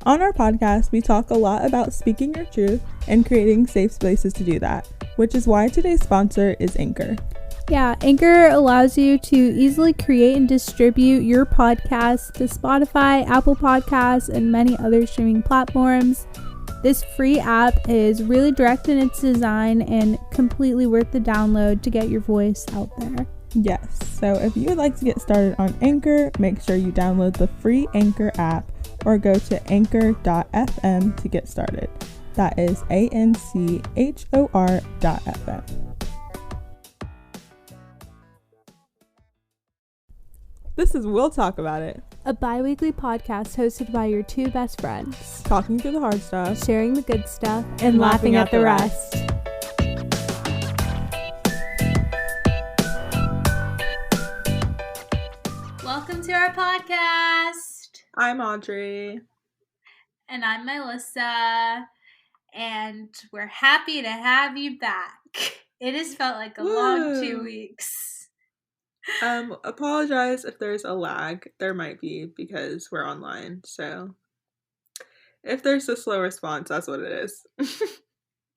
On our podcast, we talk a lot about speaking your truth and creating safe spaces to do that, which is why today's sponsor is Anchor. Yeah, Anchor allows you to easily create and distribute your podcast to Spotify, Apple Podcasts, and many other streaming platforms. This free app is really direct in its design and completely worth the download to get your voice out there. Yes, so if you would like to get started on Anchor, make sure you download the free Anchor app or go to anchor.fm to get started. That is ANCHOR.fm. This is We'll Talk About It, A bi-weekly podcast hosted by your two best friends, talking through the hard stuff, sharing the good stuff, and laughing at the rest. Welcome to our podcast. I'm Audrey. And I'm Melissa. And we're happy to have you back. It has felt like a long 2 weeks. Apologize if there's a lag. There might be because we're online. So if there's a slow response, that's what it is.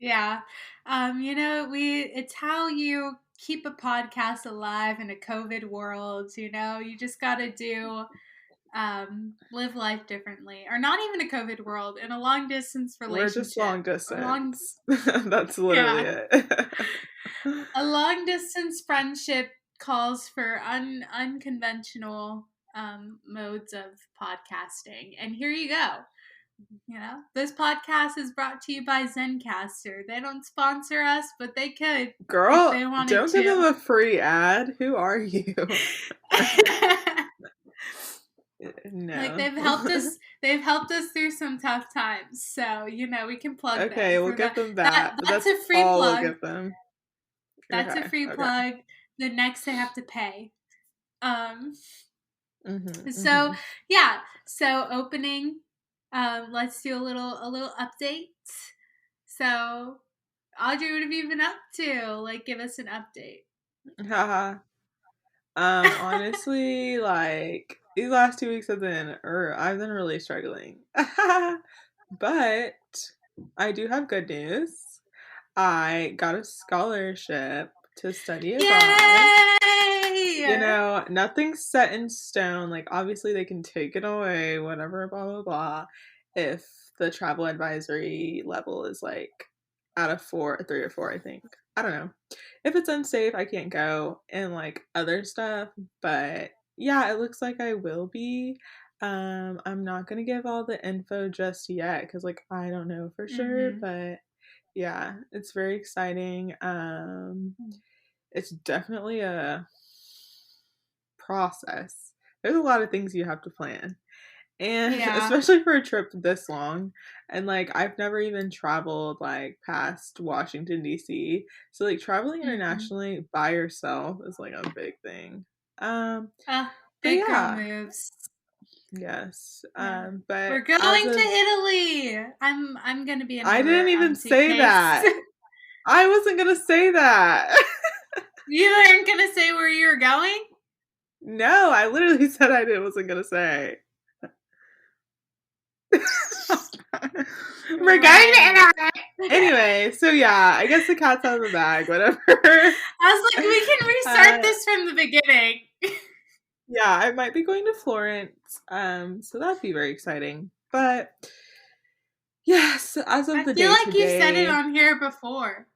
Yeah. It's how you keep a podcast alive in a COVID world. You just got to live life differently. Or not even a COVID world, in a long distance relationship. We're just long distance. That's literally it. A long distance friendship calls for unconventional modes of podcasting. And here you go. This podcast is brought to you by Zencastr. They don't sponsor us, but they could. Girl, if they wanted don't give them a free ad. Who are you? No. Like they've helped us through some tough times. So, we can plug them. Okay, we'll give them that. That's a free all plug. We'll give them. That's a free plug. The next they have to pay. So opening, let's do a little update. So, Audrey, what have you been up to? Like, give us an update. Honestly, like these last 2 weeks I've been really struggling. But I do have good news. I got a scholarship to study abroad. Yay! Nothing's set in stone. Like, obviously they can take it away, whatever, blah, blah, blah. If the travel advisory level is like out of 3 or 4, I think. I don't know. If it's unsafe, I can't go, and like other stuff. But yeah, it looks like I will be. I'm not gonna give all the info just yet because like I don't know for sure. But yeah, it's very exciting. It's definitely a process. There's a lot of things you have to plan. And especially for a trip this long. And like I've never even traveled like past Washington D.C. So like traveling internationally by yourself is like a big thing. Big girl moves. Yes. Yeah. But we're going to Italy. I'm gonna be in I didn't even say that. I wasn't gonna say that. You weren't gonna say where you were going? No, I literally said wasn't gonna say. We're going to Italy. Anyway, so yeah, I guess the cat's out of the bag, whatever. I was like, we can restart this from the beginning. Yeah, I might be going to Florence, so that'd be very exciting. But yes, as of the day today, I feel like you said it on here before.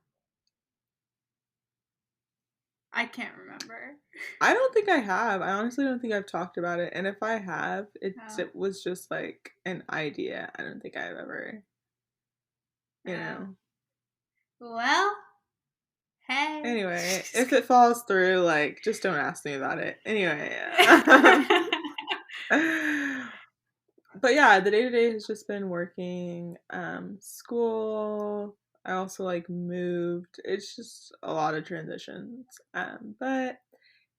I can't remember. I don't think I have. I honestly don't think I've talked about it. And if I have, it was just like an idea. I don't think I've ever, Well, hey. Anyway, if it falls through, like, just don't ask me about it. Anyway. But yeah, the day-to-day has just been working, school. I also like moved. It's just a lot of transitions. But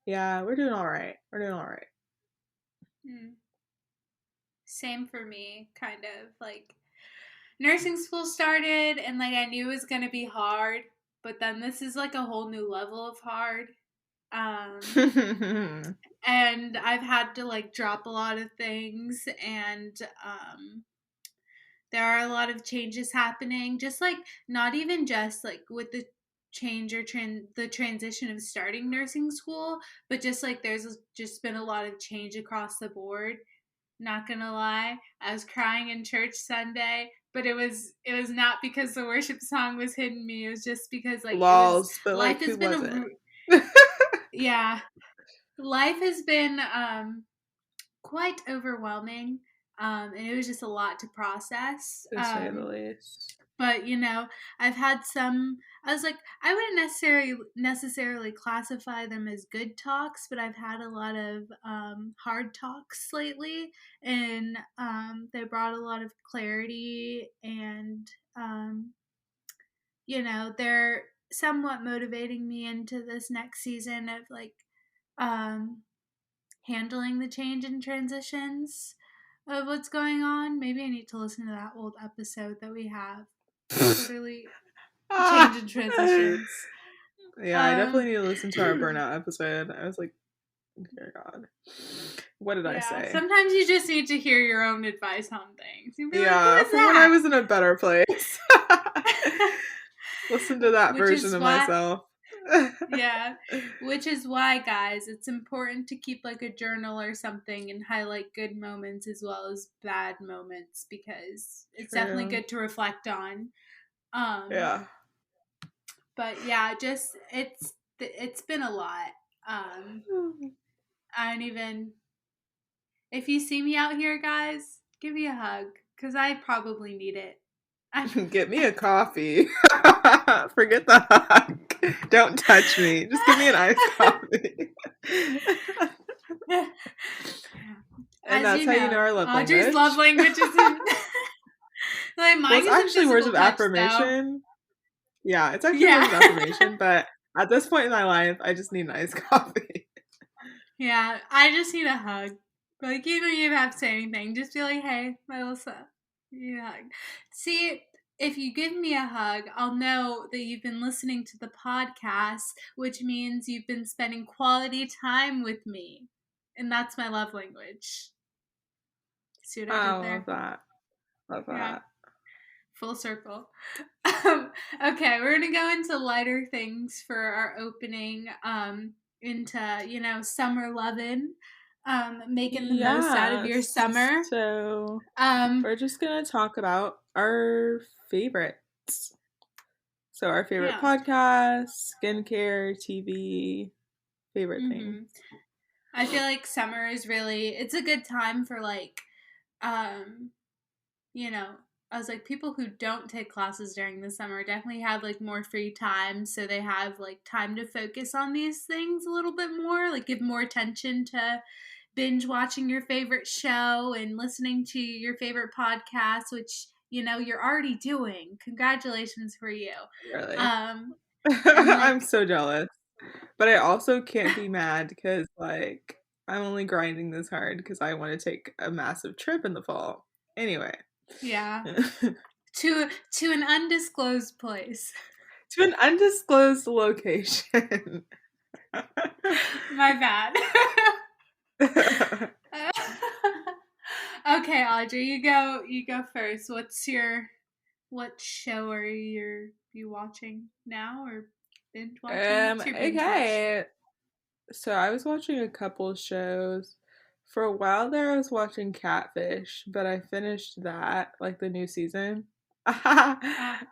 yeah, we're doing all right. Same for me, kind of. Like, nursing school started, and like I knew it was gonna be hard, but then this is like a whole new level of hard. And I've had to like drop a lot of things, and there are a lot of changes happening, just like not even just like with the change or the transition of starting nursing school, but just like there's just been a lot of change across the board. Not gonna lie, I was crying in church Sunday, but it was not because the worship song was hitting me. It was just because like it was Lols, but life like has who been wasn't? yeah, life has been quite overwhelming, and it was just a lot to process. To say the least. But I've had some. I was like, I wouldn't necessarily classify them as good talks, but I've had a lot of hard talks lately, and they brought a lot of clarity, and they're somewhat motivating me into this next season of like um, handling the change and transitions of what's going on. Maybe I need to listen to that old episode that we have. Literally change and transitions. Yeah, I definitely need to listen to our burnout episode. I was like, dear God, what did I Yeah, say? sometimes you just need to hear your own advice on things. You'd be like, Yeah, what is from when I that? was in a better place. Listen to that Which version is of why, myself. yeah, which is why, guys, it's important to keep like a journal or something and highlight good moments as well as bad moments, because it's definitely True. good to reflect on. Um, Yeah. but yeah, just it's been a lot. I don't even. If you see me out here, guys, give me a hug because I probably need it. Get me a coffee. Forget the hug. Don't touch me. Just give me an iced coffee. And As that's you how you know know, our love Audrey's love language. language isn't like Well, mine it's isn't actually words physical of touch though. affirmation. Yeah, it's actually words Yeah. of affirmation, but at this point in my life, I just need an iced coffee. Yeah. I just need a hug. Like you don't even have to say anything. Just be like, hey, Melissa. Yeah. See, if you give me a hug, I'll know that you've been listening to the podcast, which means you've been spending quality time with me. And that's my love language. See what I I did love there? that. Love Yeah. that. Full circle. Okay, we're gonna go into lighter things for our opening. Into summer lovin', making the most out of your Yes. summer. So Um, we're just gonna talk about our favorites. So our favorite yeah. podcasts, skincare, TV, favorite thing. Mhm. I feel like summer is it's a good time for like, um, you know, I was like, people who don't take classes during the summer definitely have like more free time. So they have like time to focus on these things a little bit more, like give more attention to binge watching your favorite show and listening to your favorite podcast, which, you're already doing. Congratulations for you. Really. Um, and I'm like, so jealous. But I also can't be mad because like I'm only grinding this hard because I want to take a massive trip in the fall. Anyway. yeah, to an undisclosed place. To an undisclosed location. My bad. Okay, Audrey, you go first. What show are you watching now or binge watching? What's your binge watch? Okay. So I was watching a couple shows. For a while there I was watching Catfish, but I finished that, like the new season. Uh,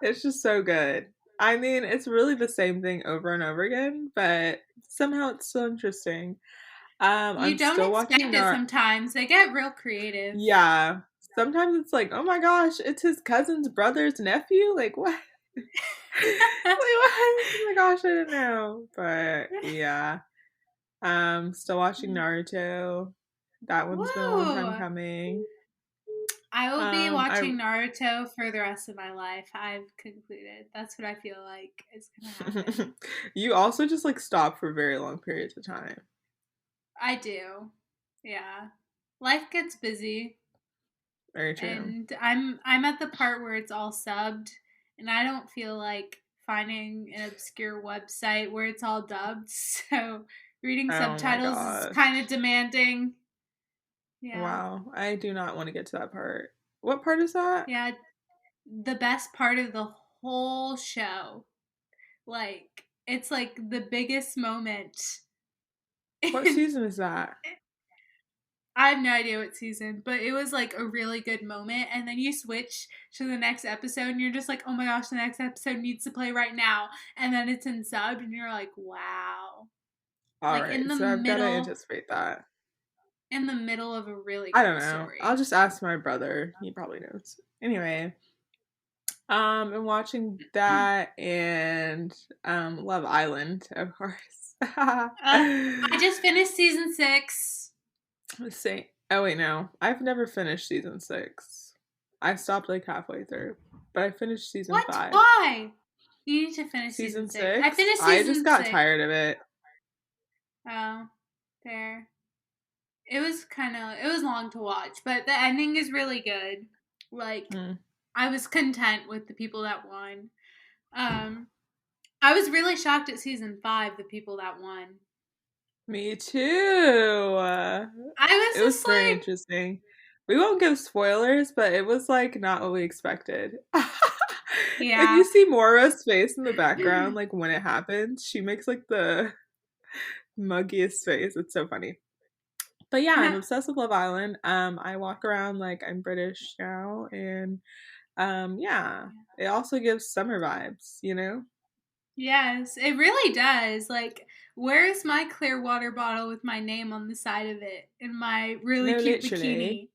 It's just so good. I mean, it's really the same thing over and over again, but somehow it's still interesting. you I'm don't still watching expect it sometimes. They get real creative. Yeah. Sometimes it's like, oh my gosh, it's his cousin's brother's nephew? Like what? Like what? Oh my gosh, I didn't know. But yeah. Still watching Naruto. That one's been a long time Whoa! coming. I will be I watching Naruto for the rest of my life. I've concluded. That's what I feel like is gonna happen. You also just like stop for very long periods of time. I do. Yeah. Life gets busy. Very true. And I'm at the part where it's all subbed, and I don't feel like finding an obscure website where it's all dubbed. So reading Oh my subtitles is kind gosh. of demanding. Yeah. Wow. I do not want to get to that part. What part is that? Yeah, the best part of the whole show. Like, it's like the biggest moment. What In, season is that? I have no idea what season, but it was like a really good moment. And then you switch to the next episode and you're just like, oh my gosh, the next episode needs to play right now. And then it's in sub and you're like, wow. All Like right, so I've got to anticipate that. in the middle of a really I don't good know. I'll story. just ask my brother. He probably knows. Anyway, I'm watching that and Love Island, of course. I just finished season 6. Let's see. Oh wait, no. I've never finished season 6. I stopped like halfway through, but I finished season What? 5. Why? You need to finish season Season 6. I 6? finished I just season got 6. tired of it. Oh, fair. It was long to watch, but the ending is really good. Like, I was content with the people that won. I was really shocked at season 5, the people that won. Me too. I was It was just very like, interesting. We won't give spoilers, but it was like not what we expected. If you yeah. see Mora's face in the background, like when it happens, she makes like the muggiest face. It's so funny. But yeah, I'm obsessed with Love Island. I walk around like I'm British now, and yeah, it also gives summer vibes, you know? Yes, it really does. Like, where's my clear water bottle with my name on the side of it in my really No, cute literally. bikini?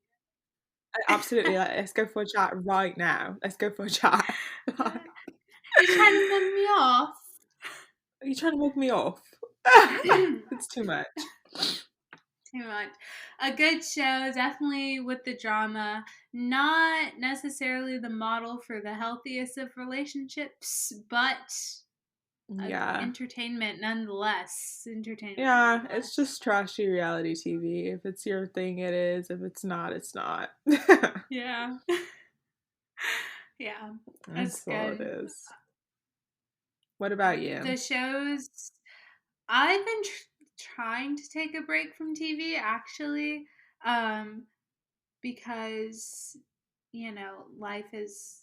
Absolutely. Like, let's go for a chat right now. Let's go for a chat. Like, You're trying to mug me off. are you trying to mug me off? It's too much. Too much. A good show, definitely with the drama. Not necessarily the model for the healthiest of relationships, but Yeah. entertainment nonetheless. Entertainment Yeah, nonetheless. it's just trashy reality TV. If it's your thing, it is. If it's not, it's not. Yeah. Yeah. That's That's all it good. is. What about you? The shows I've been trying to take a break from TV actually, um, because life is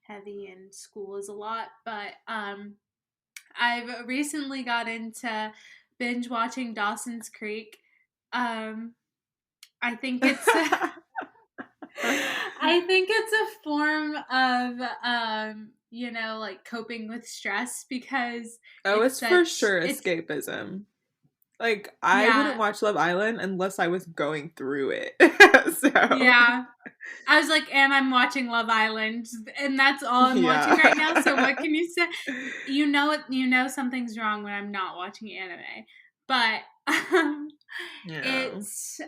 heavy and school is a lot. But I've recently got into binge watching Dawson's Creek. Um, I think it's I think it's a form of like coping with stress because Oh, it's it's for such sure it's escapism. Like, I wouldn't yeah, watch Love Island unless I was going through it. So, yeah. I was like, and I'm watching Love Island, and that's all I'm watching yeah. right now. So what can you say? Something's wrong when I'm not watching anime. But Yeah. it's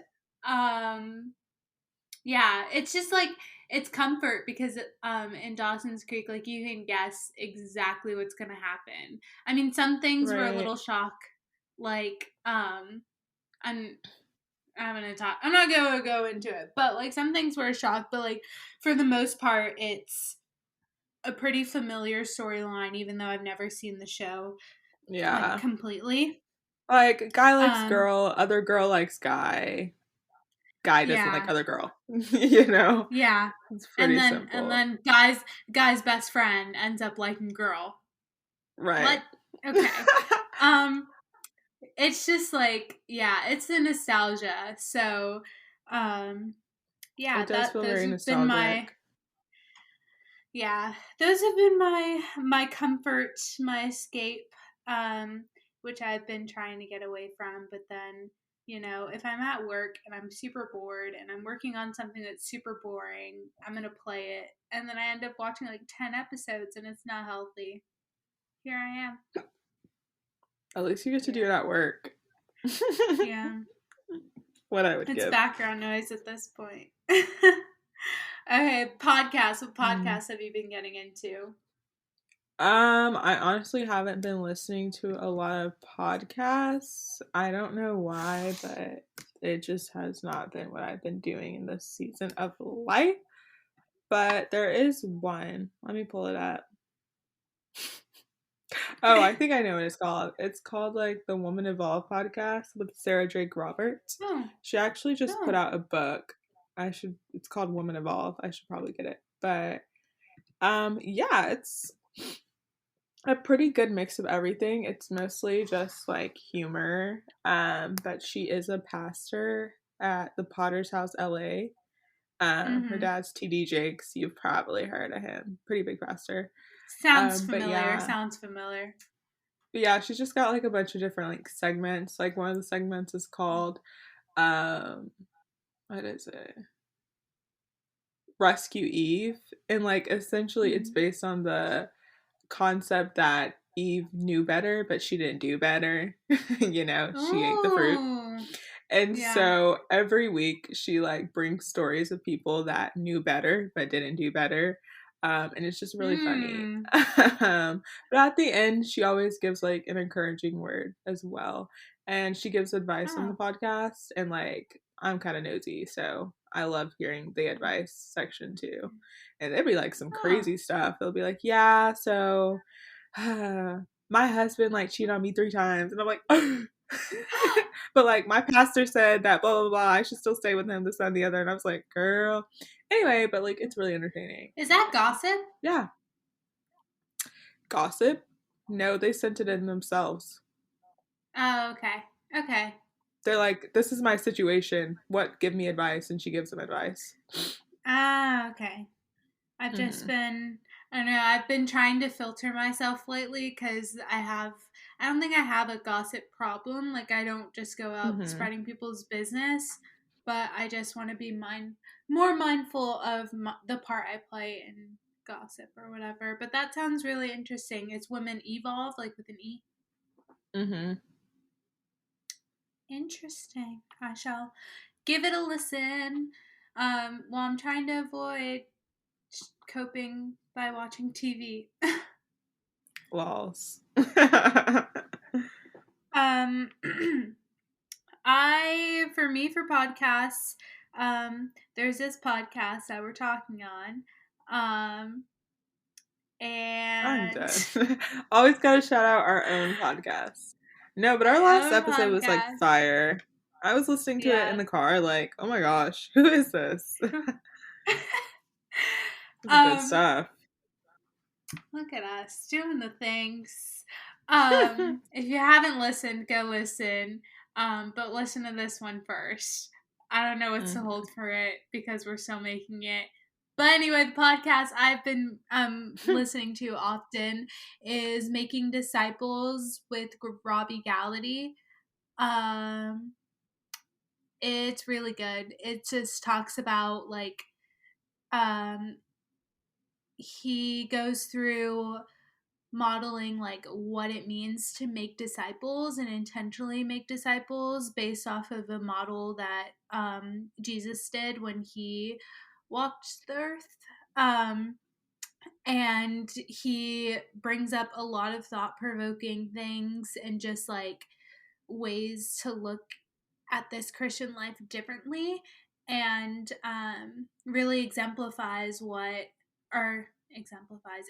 yeah, it's just like it's comfort because in Dawson's Creek, like you can guess exactly what's gonna happen. I mean, some things were a Right. little shock, like I'm I'm not gonna go into it, but like some things were a shock, but like for the most part, it's a pretty familiar storyline, even though I've never seen the show like Yeah. completely. Like, guy likes Um, girl, other girl likes guy. Guy doesn't like yeah, other girl. You know? yeah, It's and pretty then simple. guy's best friend ends up liking girl. Right. What? Okay. Um, it's just like it's the nostalgia. So, um, It yeah, does feel those very have been my nostalgic. Yeah, those have been my comfort, my escape, which I've been trying to get away from. But then, if I'm at work and I'm super bored and I'm working on something that's super boring, I'm gonna play it, and then I end up watching like 10 episodes, and it's not healthy. Here I am. At least you get to do it Yeah, at work. yeah. What I would It's give. background noise at this point. Okay, podcasts. What Mm. podcasts have you been getting into? I honestly haven't been listening to a lot of podcasts. I don't know why, but it just has not been what I've been doing in this season of life. But there is one. Let me pull it up. Oh, I think I know what it's called. It's called like the Woman Evolve podcast with Sarah Drake Roberts. Oh, She actually just put oh. out a book. It's called Woman Evolve. I should probably get it. But yeah, it's a pretty good mix of everything. It's mostly just like humor. But she is a pastor at the Potter's House LA. Her Mm-hmm. dad's TD Jakes. You've probably heard of him. Pretty big pastor. Sounds But familiar. yeah. Sounds familiar. But yeah, she's just got like a bunch of different like segments. Like one of the segments is called um what is it? Rescue Eve. And like essentially it's Mm-hmm. based on the concept that Eve knew better, but she didn't do better. She ate the fruit. Ooh. And Yeah. so every week she like brings stories of people that knew better but didn't do better. And it's just really funny. Mm. But at the end, she always gives like an encouraging word as well. And she gives advice on the Oh. podcast. And like, I'm kind of nosy. So I love hearing the advice section too. And it'd be like some Oh. crazy stuff. They'll be like, yeah, so my husband like cheated on me 3 times. And I'm like, but like my pastor said that blah blah blah, I should still stay with him, this that, and the other. And I was like, girl. Anyway, but like it's really entertaining. Is that gossip? Yeah. Gossip? No, they sent it in themselves. Oh, okay. Okay. They're like, this is my situation. What? Give me advice. And she gives them advice. Ah, okay. I've just Mm-hmm. been, I don't know, I've been trying to filter myself lately because I don't think I have a gossip problem. Like, I don't just go out Mm-hmm. spreading people's business, but I just want to be more mindful of the part I play in gossip or whatever. But that sounds really interesting. It's Women Evolve, like with an E. Mm-hmm. Interesting. I shall give it a listen. While I'm trying to avoid coping by watching TV. Lols. um, for podcasts, there's this podcast that we're talking on, I'm and dead. Always gotta shout out our own podcast. No, but our last own episode was like podcast. fire. I was listening to it in Yeah. the car, like, oh my gosh, who is this? This is good um, stuff. Look at us doing the things. If you haven't listened, go listen. But listen to this one first. I don't know what's to Mm-hmm. hold for it because we're still making it. But anyway, the podcast I've been listening to often is Making Disciples with Robbie Gallaty. Um, it's really good. It just talks about like um, he goes through modeling like what it means to make disciples and intentionally make disciples based off of a model that Jesus did when he walked the earth. And he brings up a lot of thought provoking things and just like ways to look at this Christian life differently, and really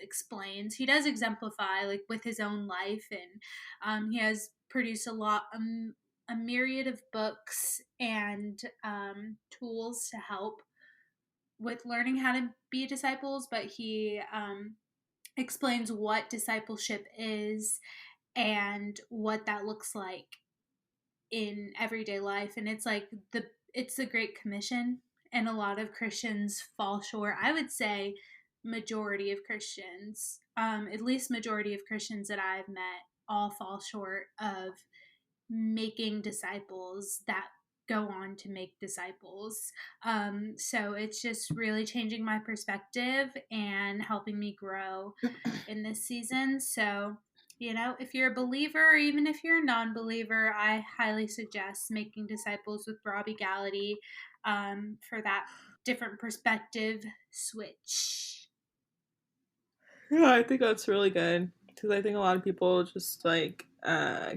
explains. He does exemplify like with his own life, and he has produced a myriad of books and tools to help with learning how to be disciples, but he explains what discipleship is and what that looks like in everyday life. And it's the Great Commission, and a lot of Christians fall short. I would say majority of Christians, at least majority of Christians that I've met, all fall short of making disciples that go on to make disciples. So it's just really changing my perspective and helping me grow in this season. So, if you're a believer, or even if you're a non believer, I highly suggest Making Disciples with Robbie Gallaty for that different perspective switch. Yeah, I think that's really good because I think a lot of people just like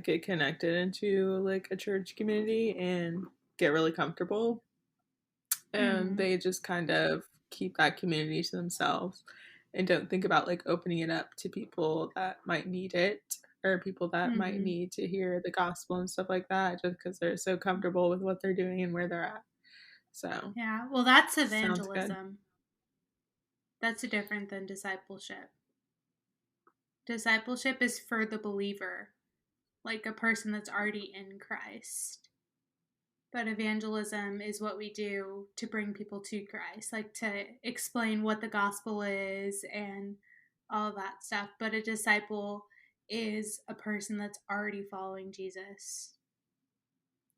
get connected into like a church community and get really comfortable, and Mm-hmm. they just kind of keep that community to themselves and don't think about like opening it up to people that might need it, or people that might Mm-hmm. need to hear the gospel and stuff like that, just because they're so comfortable with what they're doing and where they're at. So yeah, well, that's sounds good. evangelism. That's different than discipleship. Discipleship is for the believer, like a person that's already in Christ. But evangelism is what we do to bring people to Christ, like to explain what the gospel is and all of that stuff. But a disciple is a person that's already following Jesus,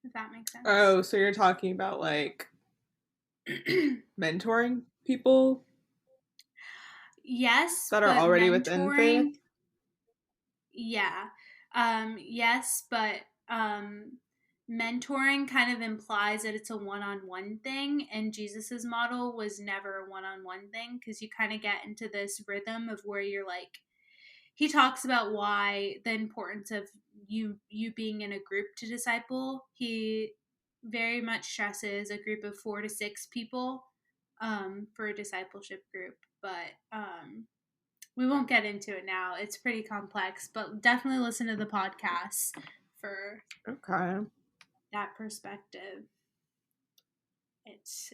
if that makes sense. Oh, so you're talking about like mentoring people? Yes, That are but already within faith? mentoring, yeah. Yes, but mentoring kind of implies that it's a one-on-one thing, and Jesus's model was never a one-on-one thing, because you kind of get into this rhythm of where you're like, he talks about why the importance of you being in a group to disciple. He very much stresses a group of 4 to 6 people for a discipleship group, but we won't get into it now. It's pretty complex, but definitely listen to the podcast for that perspective. It's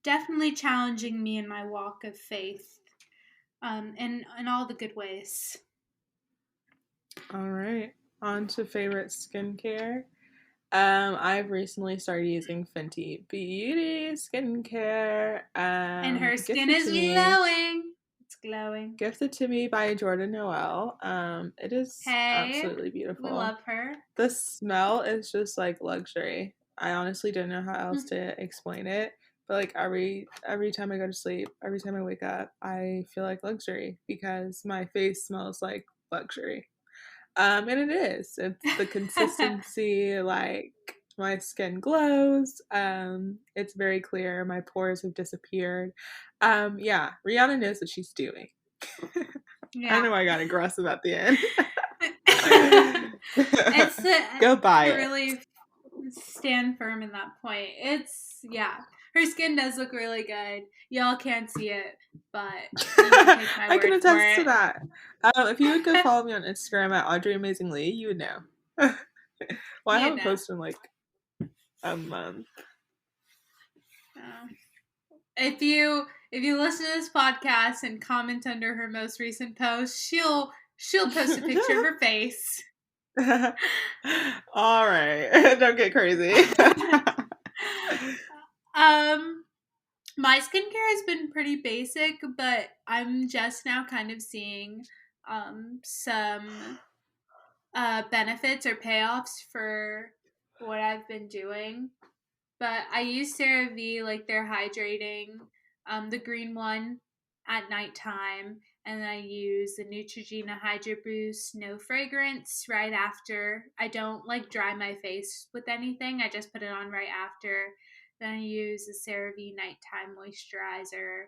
definitely challenging me in my walk of faith, in all the good ways. All right, on to favorite skincare. I've recently started using Fenty Beauty skincare. And her skin is glowing. It's glowing. Gifted to me by Jordan Noel. It is absolutely beautiful. We love her. The smell is just like luxury. I honestly don't know how else to explain it. But like every time I go to sleep, every time I wake up, I feel like luxury because my face smells like luxury. And it is. It's the consistency, like my skin glows. It's very clear. My pores have disappeared. Yeah, Rihanna knows what she's doing. Yeah. I know I got aggressive at the end. Go buy it. Really stand firm in that point. Her skin does look really good. Y'all can't see it, but I can attest to that. If you would go follow me on Instagram at AudreyAmazingLee, you would know. Well, I haven't posted in like a month. If you listen to this podcast and comment under her most recent post, she'll post a picture of her face. All right, don't get crazy. My skincare has been pretty basic, but I'm just now kind of seeing some benefits or payoffs for what I've been doing. But I use CeraVe, like they're hydrating, the green one at nighttime, and then I use the Neutrogena Hydro Boost no fragrance right after. I don't like dry my face with anything. I just put it on right after. Then I use the CeraVe nighttime moisturizer,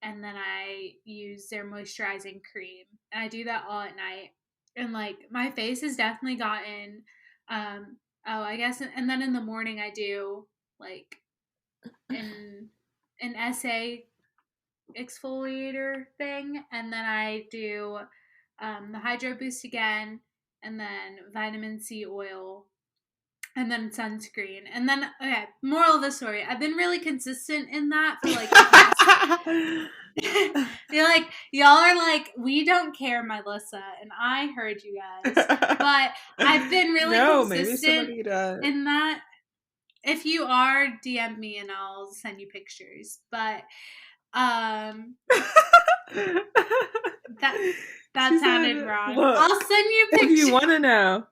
and then I use their moisturizing cream, and I do that all at night. And like my face has definitely gotten I guess, and then in the morning I do like an essay exfoliator thing, and then I do the Hydro Boost again, and then vitamin C oil, and then sunscreen, and then okay. Moral of the story: I've been really consistent in that for like. You're like, y'all are like, we don't care, Melissa, and I heard you guys, but I've been really consistent in that. If you are, DM me and I'll send you pictures. But that sounded wrong. Look, I'll send you pictures. If you want to know,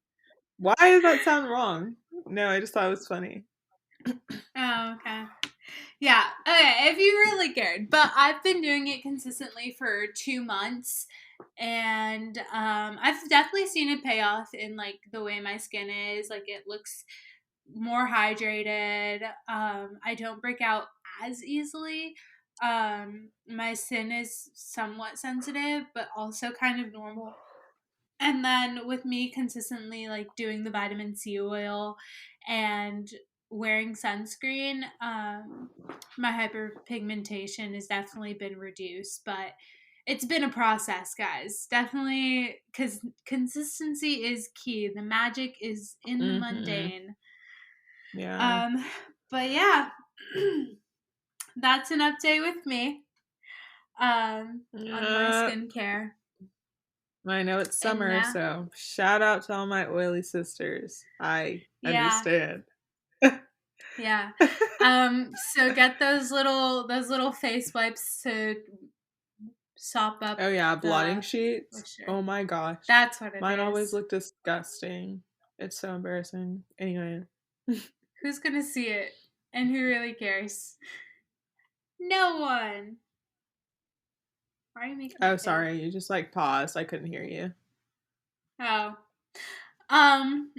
why does that sound wrong? No, I just thought it was funny. Oh, okay. Yeah, okay, if you really cared. But I've been doing it consistently for 2 months, and I've definitely seen a payoff in like the way my skin is. Like it looks more hydrated. I don't break out as easily. My skin is somewhat sensitive, but also kind of normal. And then with me consistently like doing the vitamin C oil and wearing sunscreen, my hyperpigmentation has definitely been reduced, but it's been a process, guys. Definitely, because consistency is key. The magic is in the mundane. Yeah. But yeah, that's an update with me on my Uh, skincare. I know it's And summer, now, so shout out to all my oily sisters. I yeah, understand. yeah. So get those little face wipes to sop up Oh yeah, blotting the sheets. moisture. Oh my gosh. That's what it Mine always is. look disgusting. It's so embarrassing. Anyway. Who's gonna see it? And who really cares? No one. Why are you making Oh, that face? sorry. You just like paused. I couldn't hear you. Oh. Um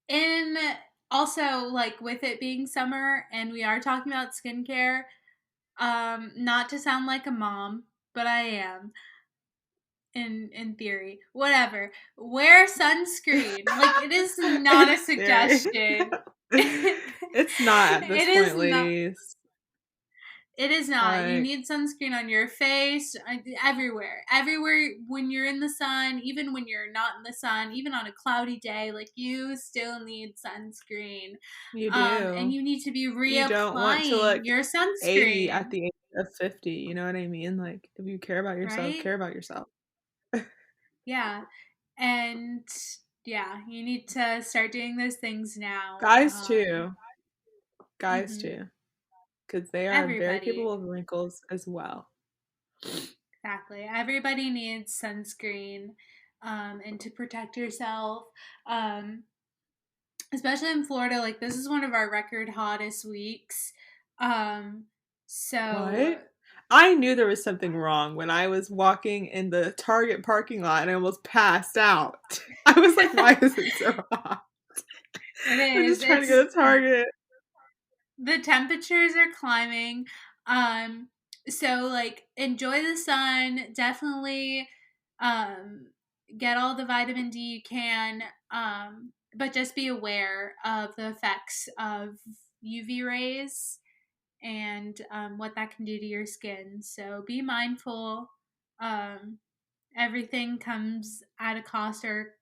and also like with it being summer and we are talking about skincare, not to sound like a mom, but I am in theory. Whatever. Wear sunscreen. Like it is not In a theory. suggestion. It's not at this It point, is not. ladies. It is not. You Like, need sunscreen on your face, everywhere. Everywhere when you're in the sun, even when you're not in the sun, even on a cloudy day, like you still need sunscreen. you And do. you need to be You don't want to reapplying look your 80 at sunscreen, the age of 50. You know what I mean? Like, if you care about yourself, right? care about yourself. Yeah. And yeah, you need to start doing those things now. Guys, too. Guys, Mhm. too. Because they are very Everybody. capable of wrinkles as well. Exactly. Everybody needs sunscreen and to protect yourself. Um, Especially in Florida, like this is one of our record hottest weeks. Um, so What? I knew there was something wrong when I was walking in the Target parking lot and I almost passed out. I was like, why is it so hot? it I'm is. just trying to It's go to Target. the temperatures are climbing. Um, so like enjoy the sun. Definitely um get all the vitamin D you can. But just be aware of the effects of UV rays and what that can do to your skin. So be mindful. Um, Everything comes at a cost, or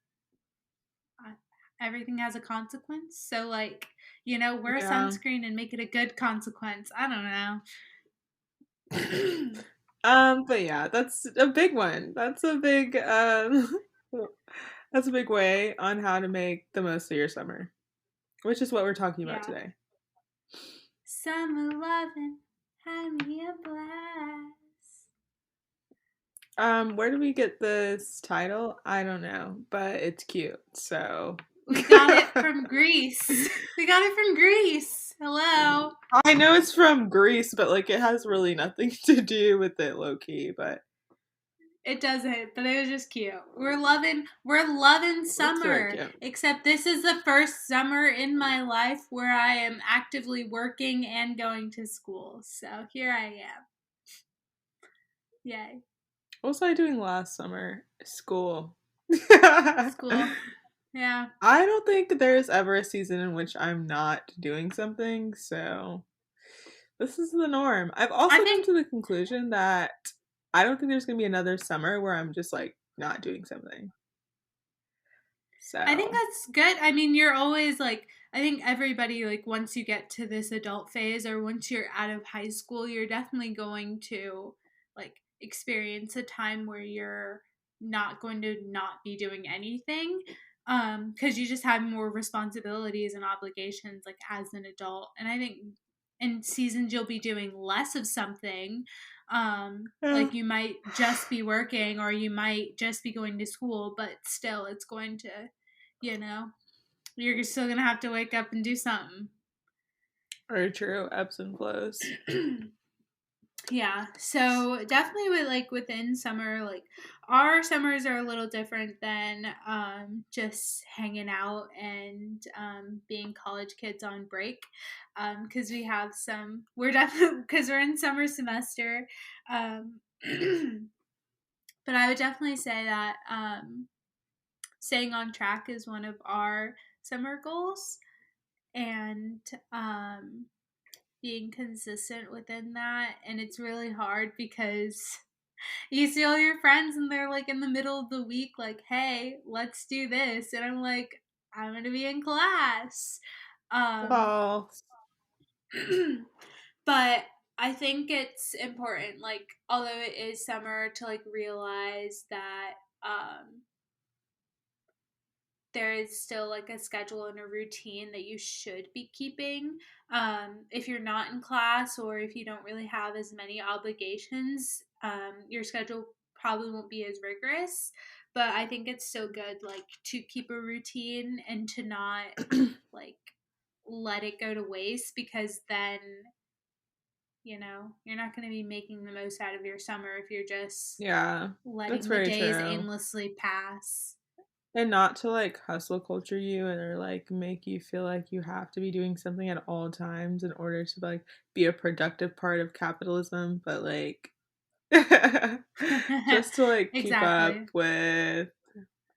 uh, everything has a consequence. So, like, wear Yeah. sunscreen and make it a good consequence. I don't know. But yeah, that's a big one. That's a big that's a big way on how to make the most of your summer, which is what we're talking about Yeah. today. Summer loving, had me a blast. Where do we get this title? I don't know, but it's cute. So We got it from Greece. We got it from Greece. Hello. I know it's from Greece, but like it has really nothing to do with it low key, but It doesn't, but it was just cute. We're loving it's very summer. cute. Except this is the first summer in my life where I am actively working and going to school. So here I am. Yay. What was I doing last summer? School. School. Yeah. I don't think there's ever a season in which I'm not doing something, so this is the norm. I've I also come think to the conclusion that I don't think there's gonna be another summer where I'm just like not doing something. I think So that's good. I mean, you're always like, I think everybody, like, once you get to this adult phase or once you're out of high school, you're definitely going to, like, experience a time where you're not going to not be doing anything. Because you just have more responsibilities and obligations, like, as an adult. And I think in seasons you'll be doing less of something. yeah. Like, you might just be working or you might just be going to school, but still, it's going to you know, you're still gonna have to wake up and do something. Very true. Ebbs and flows. Yeah, so definitely with like within summer, like our summers are a little different than just hanging out and being college kids on break, because we have we're definitely because we're in summer semester, um, but I would definitely say that staying on track is one of our summer goals, and being consistent within that. And it's really hard because you see all your friends and they're like in the middle of the week, like, hey, let's do this. And I'm like, I'm going to be in class. False. But I think it's important, like, although it is summer, to like realize that there is still like a schedule and a routine that you should be keeping. If you're not in class or if you don't really have as many obligations, your schedule probably won't be as rigorous. But I think it's so good, like, to keep a routine and to not like let it go to waste, because then you're not going to be making the most out of your summer if you're just Yeah, that's letting the very days true. aimlessly pass. And not to like hustle culture you and or like make you feel like you have to be doing something at all times in order to like be a productive part of capitalism, but like just to like keep up Exactly. with,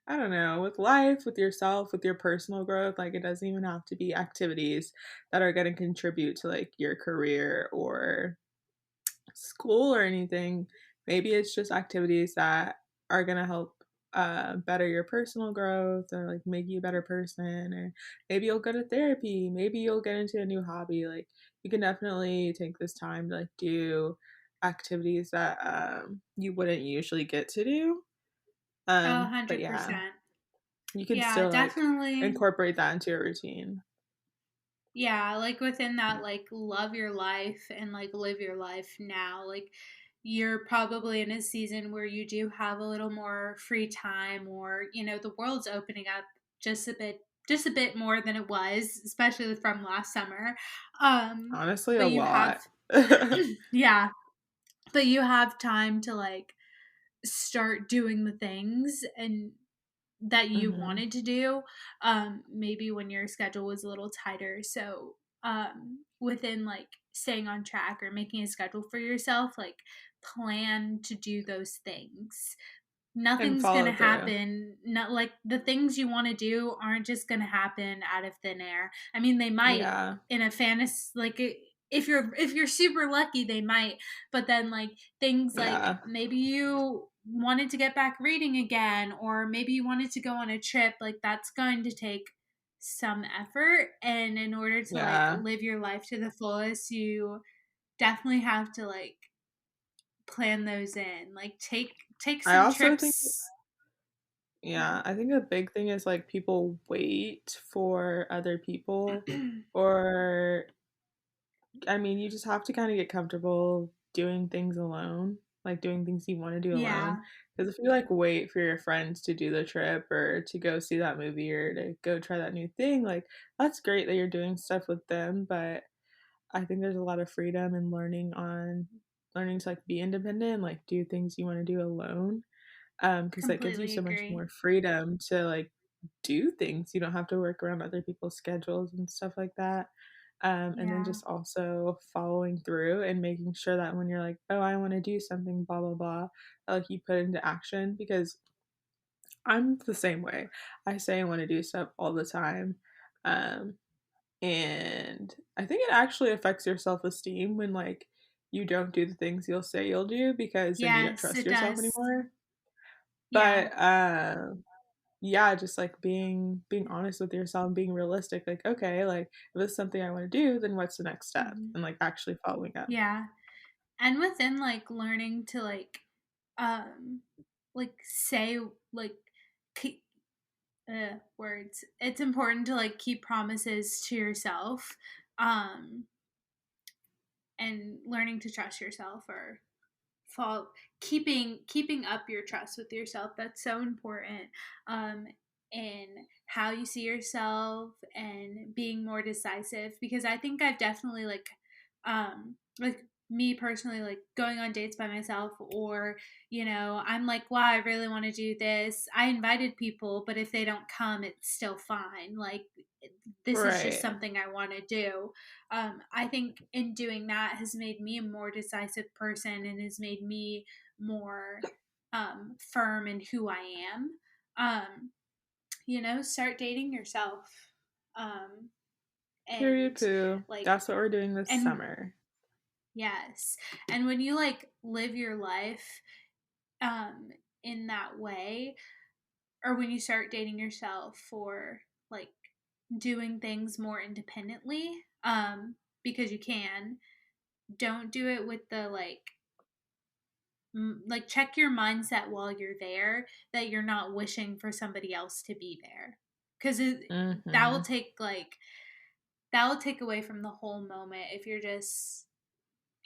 I don't know, with life, with yourself, with your personal growth. Like it doesn't even have to be activities that are going to contribute to like your career or school or anything. Maybe it's just activities that are going to help better your personal growth or like make you a better person. Or maybe you'll go to therapy. Maybe you'll get into a new hobby. Like you can definitely take this time to like do activities that you wouldn't usually get to do. Oh, But yeah, 100%. you can Yeah, still like definitely. incorporate that into your routine. Yeah, like within that, like, love your life and like live your life now. Like, you're probably in a season where you do have a little more free time, or the world's opening up just a bit more than it was, especially from last summer. Honestly, a But you have lot. yeah, but you have time to like start doing the things and that you Hmm. wanted to do, maybe when your schedule was a little tighter. So within like staying on track or making a schedule for yourself, like, plan to do those things. And Nothing's follow gonna through. happen. Not like the things you want to do aren't just gonna happen out of thin air. I mean, they might Yeah. in a fantasy, like, if you're super lucky, they might. But then, like, things like Yeah. maybe you wanted to get back reading again, or maybe you wanted to go on a trip, like, that's going to take some effort. And in order to like Yeah. live your life to the fullest, you definitely have to like plan those in. Like, take I some also think, trips. yeah, I think a big thing is like people wait for other people, or I mean, you just have to kind of get comfortable doing things alone, like doing things you want to do alone. Yeah. Because if you like wait for your friends to do the trip or to go see that movie or to go try that new thing, like that's great that you're doing stuff with them, but I think there's a lot of freedom in learning to like be independent and like do things you want to do alone. Because that gives you Completely so much agree. more freedom to like do things. You don't have to work around other people's schedules and stuff like that. And then Yeah. just also following through and making sure that when you're like, oh, I want to do something, blah blah blah, that, like you put into action. Because I'm the same way. I say I want to do stuff all the time. Um, and I think it actually affects your self-esteem when like you don't do the things you'll say you'll do because then you don't Yes, trust it yourself does. anymore. Yeah. But yeah, just like being honest with yourself, being realistic, like okay, like if it's something I want to do, then what's the next step? Mhm. And like actually following up. Yeah. And within like learning to um say like keep, words. It's important to like keep promises to yourself, um and learning to trust yourself, or fall keeping up your trust with yourself. That's so important, um in how you see yourself and being more decisive, because I think I've definitely like me personally, like going on dates by myself, or I'm like, wow, I really want to do this. I invited people, but if they don't come, it's still fine. Like, this is just Right. something I want to do. I think in doing that has made me a more decisive person and has made me more firm in who I am. Start dating yourself. Um, Period and poo. like, That's what we're doing this and summer. yes, and when you like live your life um, in that way, or when you start dating yourself, or like doing things more independently, because you can. Don't do it with the like check your mindset while you're there that you're not wishing for somebody else to be there, because that will Mhm. take that will take away from the whole moment if you're just,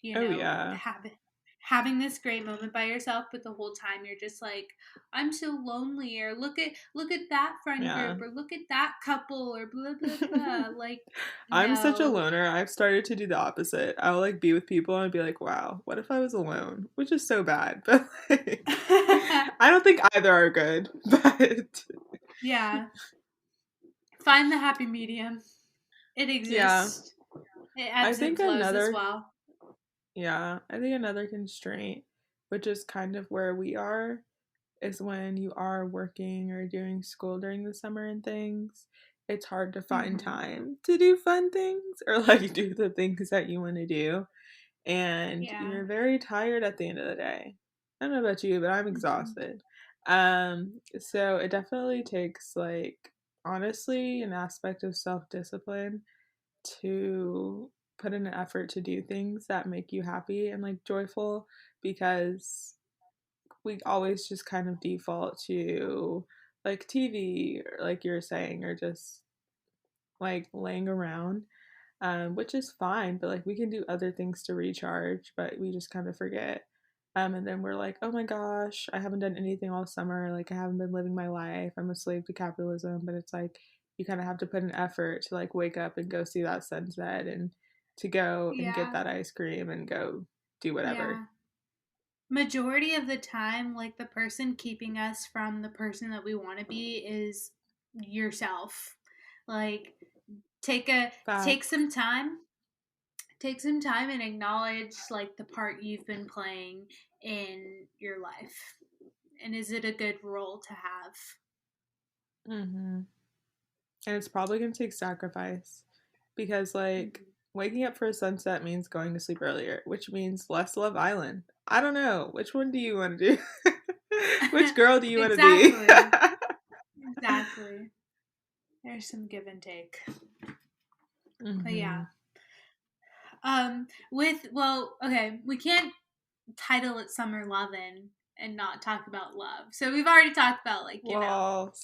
Oh, yeah. having this great moment by yourself, but the whole time you're just like, I'm so lonely, or look at that friend Yeah. group, or look at that couple, or blah blah blah. Like, I'm such a no. loner. I've started to do the opposite. I'll like be with people and be like, wow, what if I was alone? Which is so bad. But like I don't think either are good. But Yeah. Find the happy medium. It yeah. exists. It I ebbs and think flows as another well. yeah, I think another constraint, which is kind of where we are, is when you are working or doing school during the summer and things, it's hard to find Mm-hmm. time to do fun things or like do the things that you want to do. And Yeah. you're very tired at the end of the day. I don't know about you, but I'm Mm-hmm. exhausted. So it definitely takes like honestly an aspect of self-discipline to put in an effort to do things that make you happy and like joyful, because we always just kind of default to like TV or like you're saying, or just like laying around, which is fine, but like we can do other things to recharge, but we just kind of forget. And then we're like, oh my gosh, I haven't done anything all summer. Like I haven't been living my life. I'm a slave to capitalism. But it's like you kind of have to put an effort to like wake up and go see that sunset and to go and get Yeah. that ice cream and go do whatever. Yeah. Majority of the time, like, the person keeping us from the person that we want to be is yourself. Like, take a take Facts. some time, take some time and acknowledge like the part you've been playing in your life. And is it a good role to have? Hmm. And it's probably going to take sacrifice because, like, Mm-hmm. waking up for a sunset means going to sleep earlier, which means less Love Island. I don't know. Which one do you want to do? Which girl do you want to be? Exactly. Exactly. There's some give and take. But yeah. Hmm. Okay, we can't title it Summer Lovin' and not talk about love. So we've already talked about, like, Well,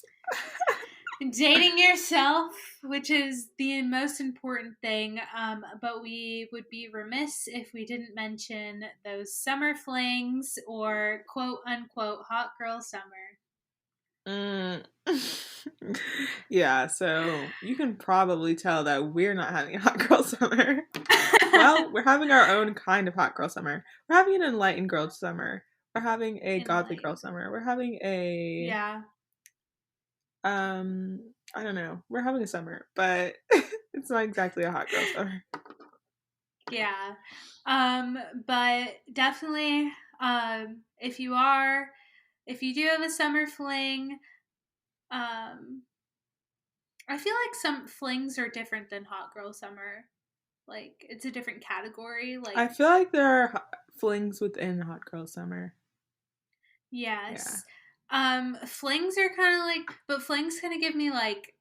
dating yourself, which is the most important thing. But we would be remiss if we didn't mention those summer flings, or quote unquote hot girl summer. mm. Yeah, so you can probably tell that we're not having a hot girl summer. Well, we're having our own kind of hot girl summer. We're having an enlightened girl summer. We're having a godly girl Enlightened. summer. We're having a Yeah. I don't know. We're having a summer, but it's not exactly a hot girl summer. Yeah. But definitely, if you do have a summer fling, um, I feel like some flings are different than hot girl summer. Like, it's a different category. I Like, feel like there are flings within hot girl summer. Yeah. yes. Flings are kind of like, but flings kind of give me like,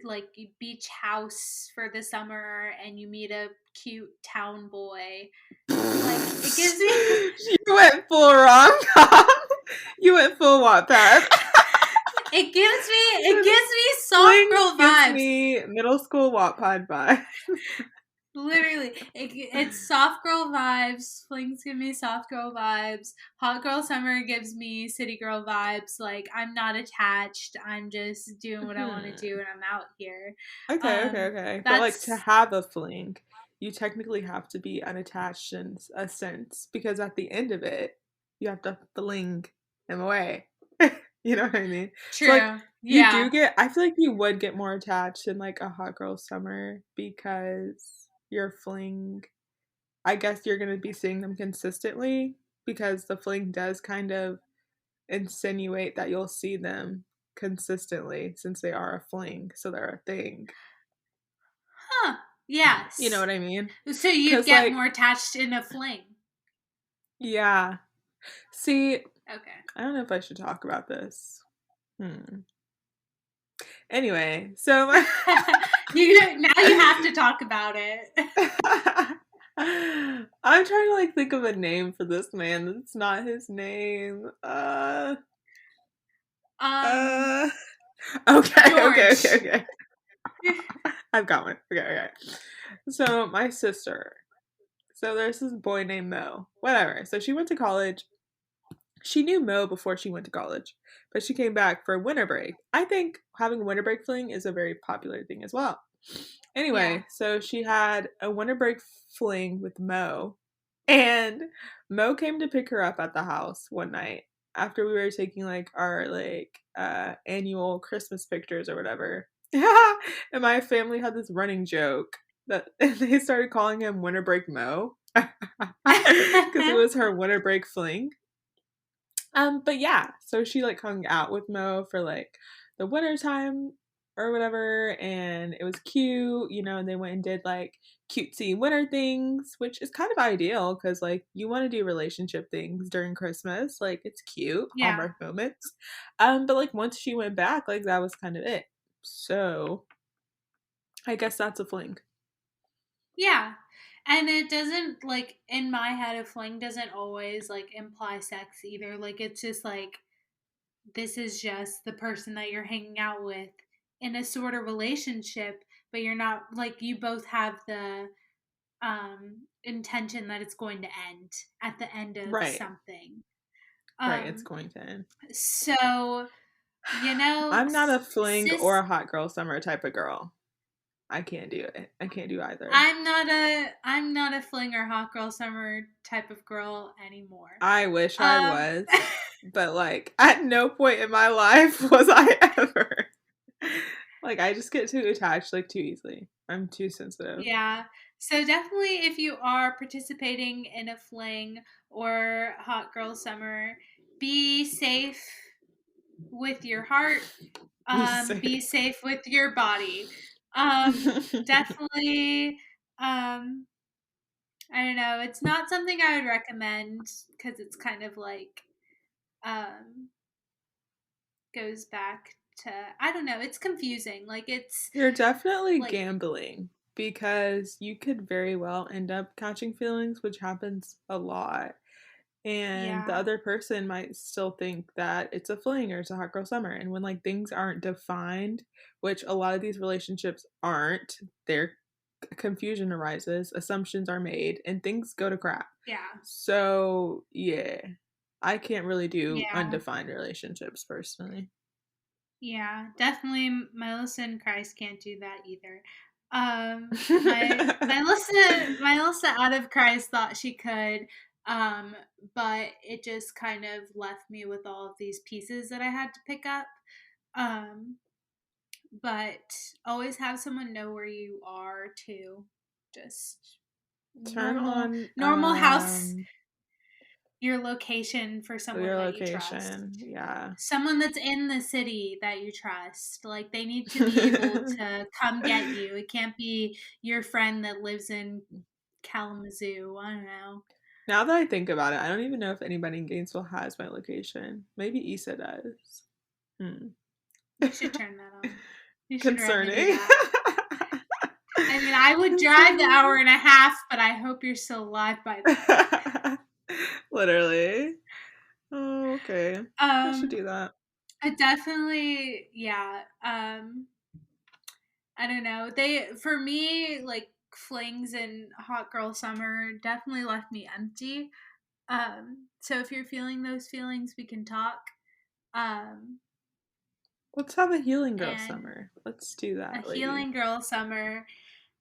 like beach house for the summer, and you meet a cute town boy. Like, it gives me You went full rom com. You went full Wattpad. it gives me soft Flings girl gives vibes. me middle school Wattpad vibes. Literally, it's soft girl vibes. Flings give me soft girl vibes. Hot girl summer gives me city girl vibes. Like, I'm not attached. I'm just doing what I want to do, Hmm. and I'm out here. Okay, okay, okay. But like to That's have a fling, you technically have to be unattached in a sense because at the end of it, you have to fling him away. You know what I mean? So like true. you do Yeah. get I feel like you would get more attached in like a hot girl summer because your fling, I guess you're going to be seeing them consistently because the fling does kind of insinuate that you'll see them consistently since they are a fling, so they're a thing. Huh. You know Yes. what I mean? So you'd Cuz get like more attached in a fling. yeah. See, Okay. I don't know if I should talk about this. Hmm. Anyway, so my Now you have to talk about it. I'm trying to like think of a name for this man. That's not his name. Um, George. Okay. I've got one. Okay. So my sister. So there's this boy named Mo. Whatever. So she went to college. She knew Mo before she went to college, but she came back for winter break. I think having a winter break fling is a very popular thing as well. Yeah. Anyway, so she had a winter break fling with Mo, and Mo came to pick her up at the house one night after we were taking like our annual Christmas pictures or whatever. And my family had this running joke that they started calling him Winter Break Mo because it was her winter break fling. But yeah, so she like hung out with Mo for like the winter time or whatever, and it was cute, and they went and did like cutesy winter things, which is kind of ideal because like you want to do relationship things during Christmas, like it's cute, Yeah. Hallmark moments. But like once she went back, like that was kind of it. So I guess that's a fling. Yeah. And it doesn't, like, in my head, a fling doesn't always, like, imply sex either. Like, it's just, like, this is just the person that you're hanging out with in a sort of relationship, but you're not, like, you both have the intention that it's going to end at the end of Right. something. Right, it's going to end. So, I'm not a fling or sis, a hot girl summer type of girl. I can't do it. I can't do either. I'm not a fling or hot girl summer type of girl anymore. I wish I Um was, but like at no point in my life was I ever. Like I just get too attached like too easily. I'm too sensitive. Yeah. So definitely if you are participating in a fling or hot girl summer, be safe with your heart. Be safe. Be safe with your body. Definitely I don't know, it's not something I would recommend because it's kind of like um goes back to, I don't know, it's confusing. Like it's You're definitely like gambling because you could very well end up catching feelings, which happens a lot. And the yeah. other person might still think that it's a fling or it's a hot girl summer. And when like things aren't defined, which a lot of these relationships aren't, their confusion arises, assumptions are made, and things go to crap. Yeah. So yeah, I can't really do Yeah. undefined relationships personally. Yeah, definitely Melissa and Christ can't do that either. My Melissa out of Christ thought she could, um, but it just kind of left me with all of these pieces that I had to pick up. Um, but always have someone know where you are too. Just Turn on normal house your location for someone your that you trust. location. Yeah. Someone that's in the city that you trust. Like they need to be able to come get you. It can't be your friend that lives in Kalamazoo. I don't know. Now that I think about it, I don't even know if anybody in Gainesville has my location. Maybe Issa does. Hmm. You should turn that on. You should remedy Concerning. that. I mean, I would drive the hour and a half, but I hope you're still alive by then. Literally. Oh, okay. I should Um, do that. I definitely, yeah. I don't know. For me, like flings and hot girl summer definitely left me empty. So if you're feeling those feelings, we can talk. Um, Let's have a healing girl and summer. Let's do a that, lady. healing girl summer.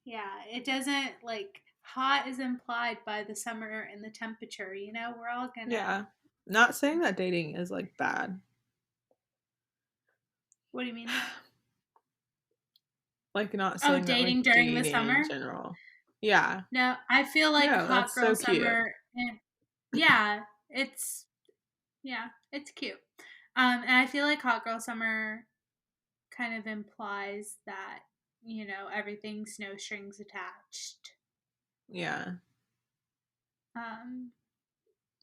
Yeah, it doesn't like hot is implied by the summer and the temperature. We're all gonna. Yeah. Not saying that dating is like bad. What do you mean? Like not Oh, saying that like dating during the dating in summer? general. Yeah. No, I feel like No, hot that's girl so cute. summer. Yeah, it's it's cute. And I feel like hot girl summer kind of implies that everything's no strings attached. Yeah. Um,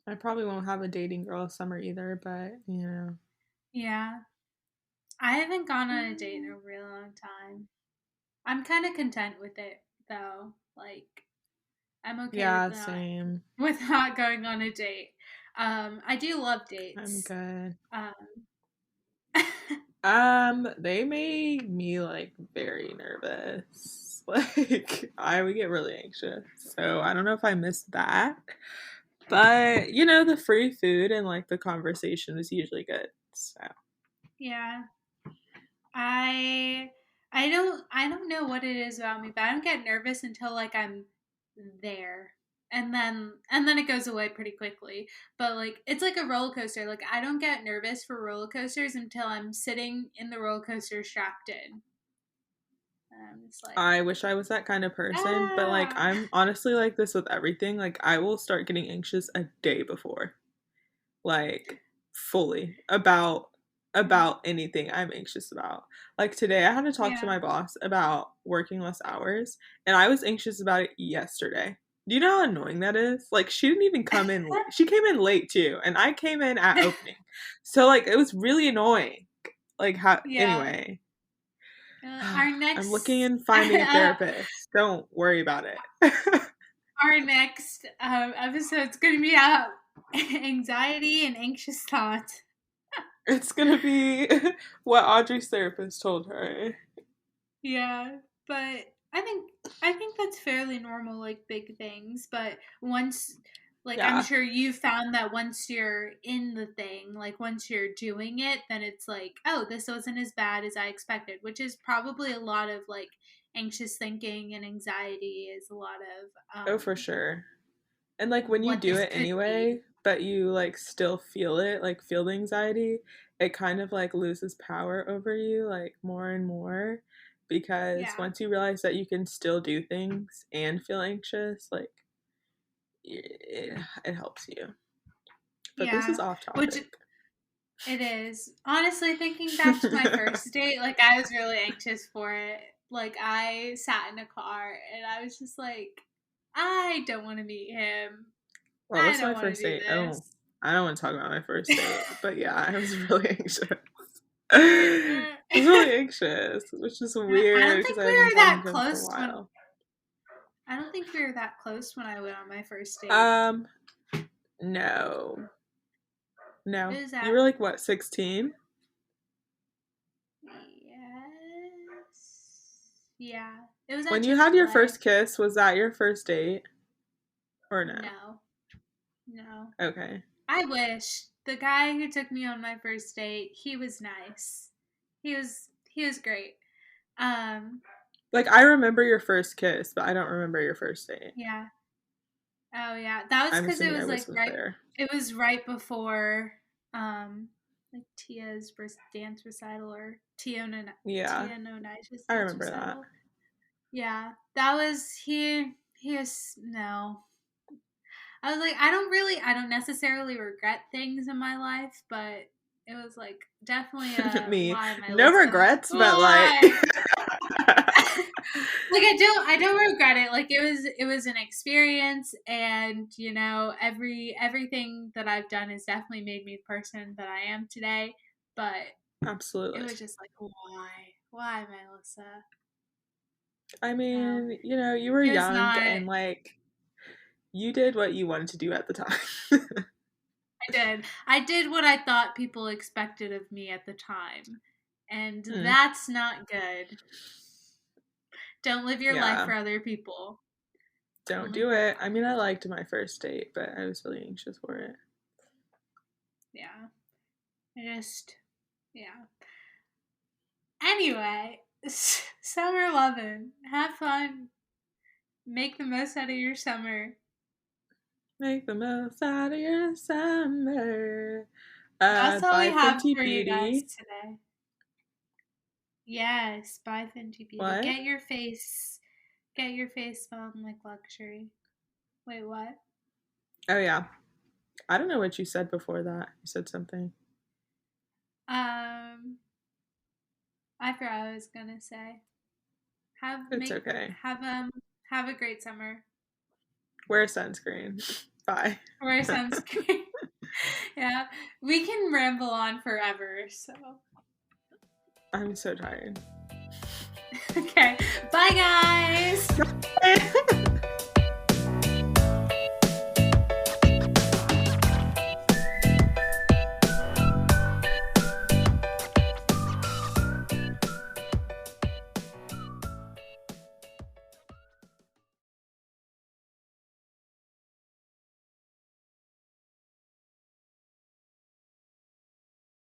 I probably won't have a dating girl summer either, but yeah. I haven't gone on a date in a really long time. I'm kind of content with it, though. Like, I'm okay Yeah, same. with not going on a date. I do love I'm dates. good. Um, They made me like very nervous. Like I would get really anxious. So I don't know if I missed that. But you know, the free food and like the conversation was usually good. So yeah, I I don't know what it is about me, but I don't get nervous until like I'm there. And then it goes away pretty quickly. But like it's like a roller coaster. Like I don't get nervous for roller coasters until I'm sitting in the roller coaster strapped in. And I'm just like, I wish I was that kind of person, but like ah, I'm honestly like this with everything. Like I will start getting anxious a day before. Like fully about anything I'm anxious about. Like today I had to talk to yeah. my boss about working less hours and I was anxious about it yesterday. Do you know how annoying that is? Like she didn't even come in late. She came in late too and I came in at opening. So like it was really annoying. Like how Yeah. anyway, Our I'm looking next and finding a therapist. Don't worry about it. our next episode's gonna be about anxiety and anxious thoughts. It's gonna be what Audrey's therapist told her. Yeah, but I think I think that's fairly normal, like big things. But once, like I'm Yeah. sure you found that once you're in the thing, like once you're doing it, then it's like, oh, this wasn't as bad as I expected, which is probably a lot of like anxious thinking and anxiety is a lot of Oh, for sure. And like when you what do this it could be. anyway, but you like still feel it, like feel the anxiety, it kind of like loses power over you like more and more because Yeah, once you realize that you can still do things and feel anxious, like it helps you. But this is yeah, off which topic. it is. Honestly, thinking back to my first date, like I was really anxious for it. Like I sat in a car and I was just like, I don't want to meet him. Well, I that's don't my want to first do date. this. I don't want to talk about my first date, but yeah, I was really anxious. I was really anxious, which is I don't weird because think I we hadn't been were talking that to him for a close when while. I don't think we were that close when I went on my first date. Um, no, no. It was You at were like what, 16? yes, yeah. It was at When you had your Chick-fil-A. first kiss, was that your first date or no? No, no. Okay. I wish the guy who took me on my first date, he was nice. He was great. Um, Like I remember your first kiss, but I don't remember your first date. yeah. Oh yeah. That was I'm cuz it assuming I was like wasn't right there. it was right before like Tia's dance recital or Yeah, Tia No Nice's I dance remember that. recital. Yeah. That was he is no. I was like, I don't necessarily regret things in my life, but it was like definitely a Me, why, no Melissa? regrets, but like, Why? Like I don't regret it. Like it was an experience, and everything that I've done has definitely made me the person that I am today. But it absolutely. was just like, why, Melissa? I No, mean, you were it was young not. and like you did what you wanted to do at the time. I did what I thought people expected of me at the time. And Hmm. that's not good. Don't live your life Yeah, for other people. don't Only do for it. I mean, I yourself. liked my first date, but I was really anxious for it. Yeah. Yeah. Anyway, summer loving. Have fun. Make the most out of your summer. Make the most out of your summer. That's all we By have Fenty for you guys Beauty. today. Yes, by Fenty Beauty. What? Get your face smelling like luxury. Wait, what? Oh yeah. I don't know what you said before that. You said something. Um, I forgot what I was gonna say. Have It's make okay. have a great summer. Wear sunscreen. Bye. Wear sunscreen. Yeah, we can ramble on forever. So I'm so tired. Okay. Bye, guys.